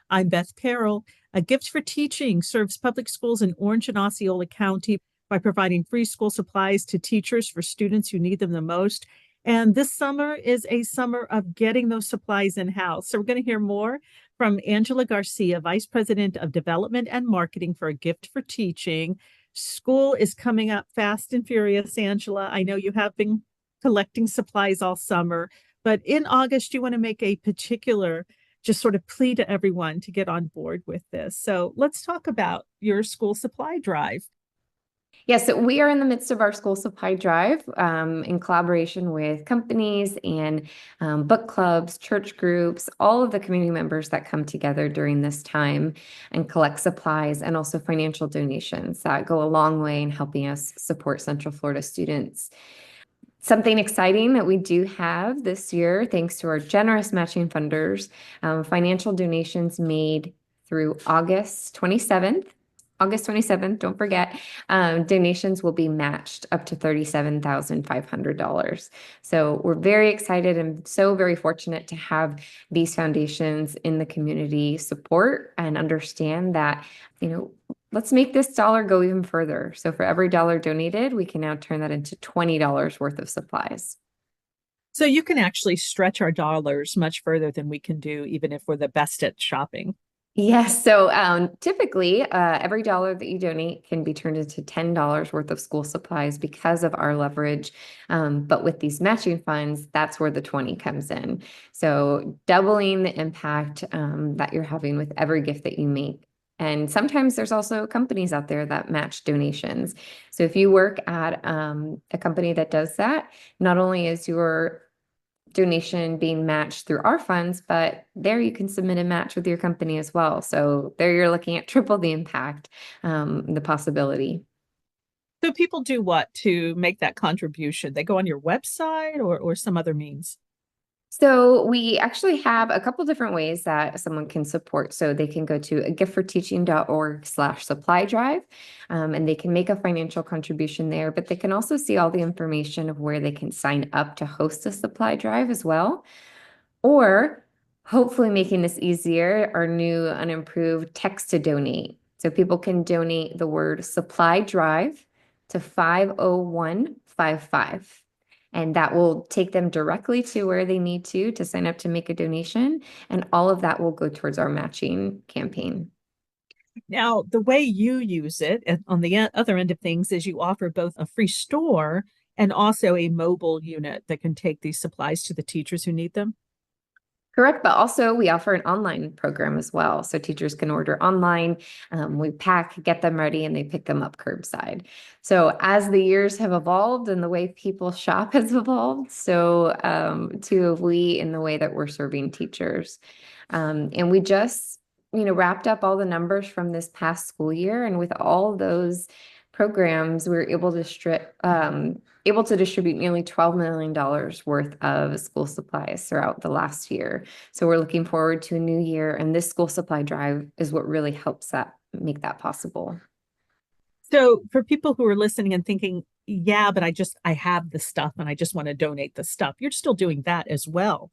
I'm Beth Perrell. A Gift for Teaching serves public schools in Orange and Osceola County by providing free school supplies to teachers for students who need them the most. And this summer is a summer of getting those supplies in-house. So we're going to hear more from Angela Garcia, Vice President of Development and Marketing for A Gift for Teaching. School is coming up fast and furious, Angela. I know you have been collecting supplies all summer, but in August, you want to make a particular just sort of plea to everyone to get on board with this. So let's talk about your school supply drive. Yes, so we are in the midst of our school supply drive in collaboration with companies and book clubs, church groups, all of the community members that come together during this time and collect supplies and also financial donations that go a long way in helping us support Central Florida students. Something exciting that we do have this year, thanks to our generous matching funders, financial donations made through August 27th, don't forget, donations will be matched up to $37,500. So we're very excited and so very fortunate to have these foundations in the community support and understand that, let's make this dollar go even further. So for every dollar donated, we can now turn that into $20 worth of supplies. So you can actually stretch our dollars much further than we can do, even if we're the best at shopping. Yes. So typically, every dollar that you donate can be turned into $10 worth of school supplies because of our leverage. But with these matching funds, that's where the 20 comes in. So doubling the impact that you're having with every gift that you make. And sometimes there's also companies out there that match donations. So if you work at a company that does that, not only is your donation being matched through our funds, but there you can submit a match with your company as well. So there you're looking at triple the impact, the possibility. So people do what to make that contribution? They go on your website or some other means? So we actually have a couple different ways that someone can support. So they can go to agiftforteaching.org/supply drive, and they can make a financial contribution there, but they can also see all the information of where they can sign up to host a supply drive as well. Or hopefully making this easier, our new unimproved text to donate. So people can donate the word supply drive to 50155. And that will take them directly to where they need to sign up to make a donation. And all of that will go towards our matching campaign. Now, the way you use it on the other end of things is you offer both a free store and also a mobile unit that can take these supplies to the teachers who need them. Correct, but also we offer an online program as well. So teachers can order online, we pack, get them ready, and they pick them up curbside. So as the years have evolved and the way people shop has evolved, so too have we in the way that we're serving teachers. And we just, wrapped up all the numbers from this past school year, and with all those programs, we were able to distribute nearly $12 million worth of school supplies throughout the last year. So we're looking forward to a new year, and this school supply drive is what really helps that make that possible. So for people who are listening and thinking, yeah, but I have the stuff and I just want to donate the stuff, you're still doing that as well.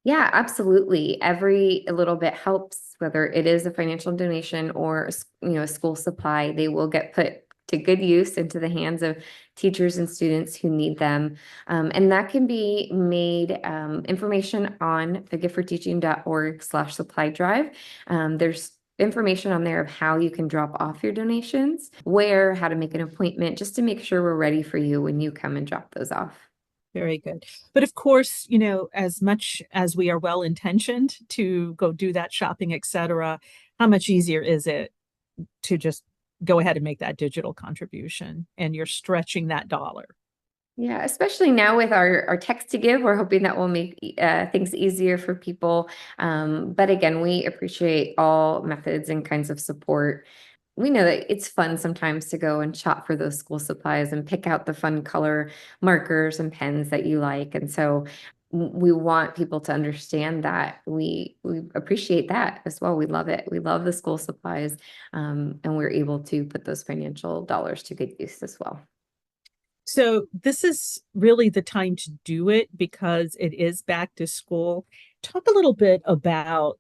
Yeah, absolutely. Every little bit helps, whether it is a financial donation or, a school supply, they will get put to good use into the hands of teachers and students who need them. And that can be made information on agiftforteaching.org/supply drive. There's information on there of how you can drop off your donations, where, how to make an appointment, just to make sure we're ready for you when you come and drop those off. Very good. But of course, as much as we are well intentioned to go do that shopping, etc., how much easier is it to just go ahead and make that digital contribution and you're stretching that dollar? Yeah, especially now with our text to give, we're hoping that will make things easier for people. But again, we appreciate all methods and kinds of support. We know that it's fun sometimes to go and shop for those school supplies and pick out the fun color markers and pens that you like. And so we want people to understand that we appreciate that as well. We love it. We love the school supplies, and we're able to put those financial dollars to good use as well. So this is really the time to do it because it is back to school. Talk a little bit about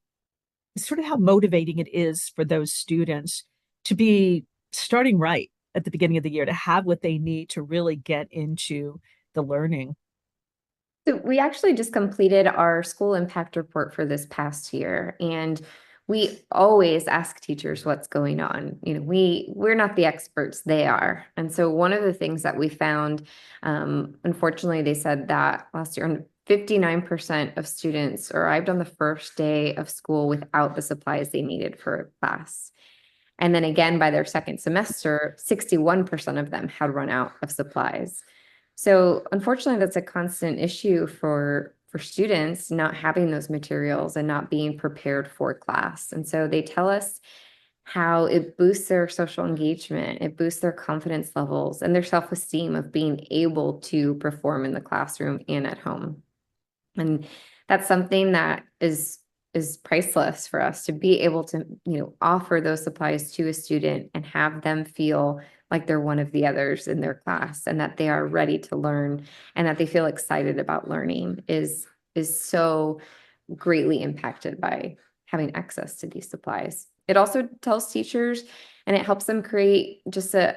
sort of how motivating it is for those students to be starting right at the beginning of the year, to have what they need to really get into the learning. So we actually just completed our school impact report for this past year, and we always ask teachers what's going on. We're not the experts, they are. And so one of the things that we found, unfortunately, they said that last year, 59% of students arrived on the first day of school without the supplies they needed for a class. And then again, by their second semester, 61% of them had run out of supplies. So unfortunately, that's a constant issue for students not having those materials and not being prepared for class. And so they tell us how it boosts their social engagement, it boosts their confidence levels and their self-esteem of being able to perform in the classroom and at home. And that's something that is priceless for us to be able to, offer those supplies to a student and have them feel like they're one of the others in their class and that they are ready to learn and that they feel excited about learning is so greatly impacted by having access to these supplies. It also tells teachers and it helps them create just a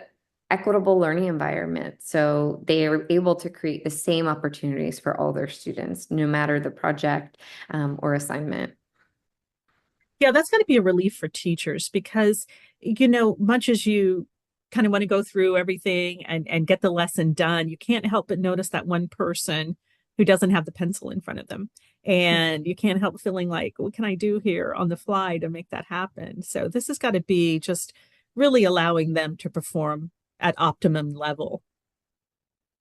equitable learning environment. So they are able to create the same opportunities for all their students, no matter the project or assignment. Yeah, that's going to be a relief for teachers because, much as you kind of want to go through everything and get the lesson done, you can't help but notice that one person who doesn't have the pencil in front of them. And you can't help feeling like, what can I do here on the fly to make that happen? So this has got to be just really allowing them to perform at optimum level.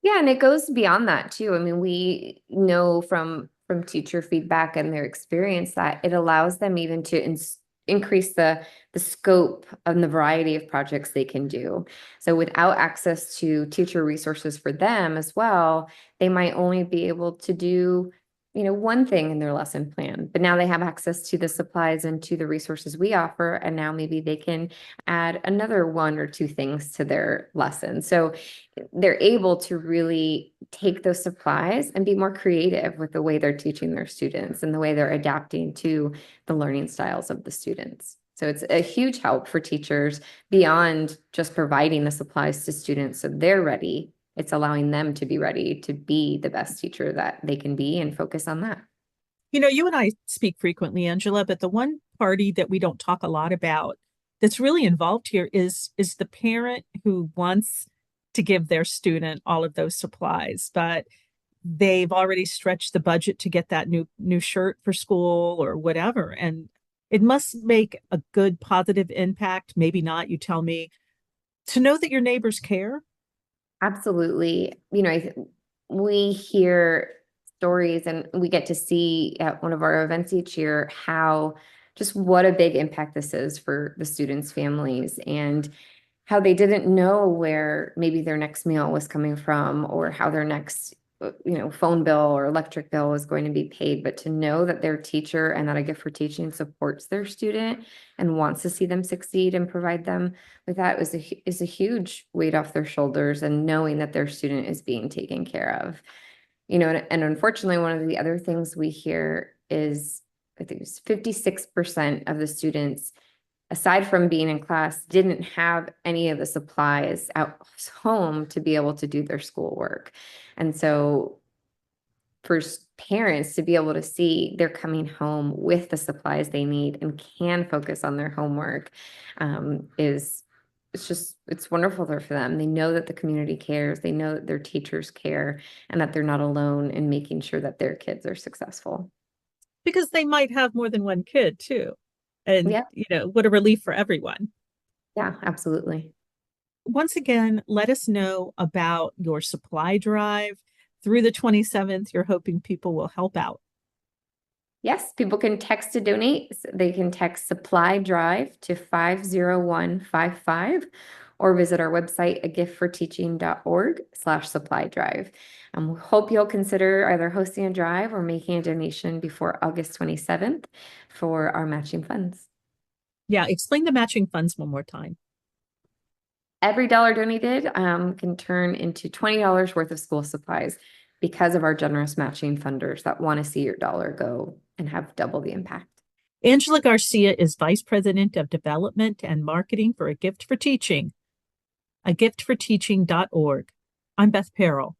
Yeah, and it goes beyond that too. I mean, we know from teacher feedback and their experience that it allows them even to increase the scope and the variety of projects they can do. So without access to teacher resources for them as well, they might only be able to do, one thing in their lesson plan. But now they have access to the supplies and to the resources we offer, and now maybe they can add another one or two things to their lesson. So they're able to really take those supplies and be more creative with the way they're teaching their students and the way they're adapting to the learning styles of the students. So it's a huge help for teachers beyond just providing the supplies to students so they're ready. It's allowing them to be ready to be the best teacher that they can be and focus on that. You and I speak frequently, Angela, but the one party that we don't talk a lot about that's really involved here is the parent who wants to give their student all of those supplies, but they've already stretched the budget to get that new shirt for school or whatever. And it must make a good positive impact, maybe not, you tell me, to know that your neighbors care. Absolutely. We hear stories and we get to see at one of our events each year how just what a big impact this is for the students' families and how they didn't know where maybe their next meal was coming from or how their next phone bill or electric bill was going to be paid, but to know that their teacher and that a gift for teaching supports their student and wants to see them succeed and provide them with that is a huge weight off their shoulders, and knowing that their student is being taken care of. And unfortunately, one of the other things we hear is I think it's 56% of the students, aside from being in class, didn't have any of the supplies at home to be able to do their schoolwork. And so for parents to be able to see they're coming home with the supplies they need and can focus on their homework is it's wonderful there for them. They know that the community cares, they know that their teachers care, and that they're not alone in making sure that their kids are successful. Because they might have more than one kid too. And, Yeah, what a relief for everyone. yeah, absolutely. Once again, let us know about your supply drive through the 27th. You're hoping people will help out. Yes, people can text to donate. They can text supply drive to 50155 or visit our website, agiftforteaching.org/supply drive. We hope you'll consider either hosting a drive or making a donation before August 27th for our matching funds. Yeah, explain the matching funds one more time. Every dollar donated can turn into $20 worth of school supplies because of our generous matching funders that want to see your dollar go and have double the impact. Angela Garcia is Vice President of Development and Marketing for A Gift for Teaching, agiftforteaching.org. I'm Beth Perrell.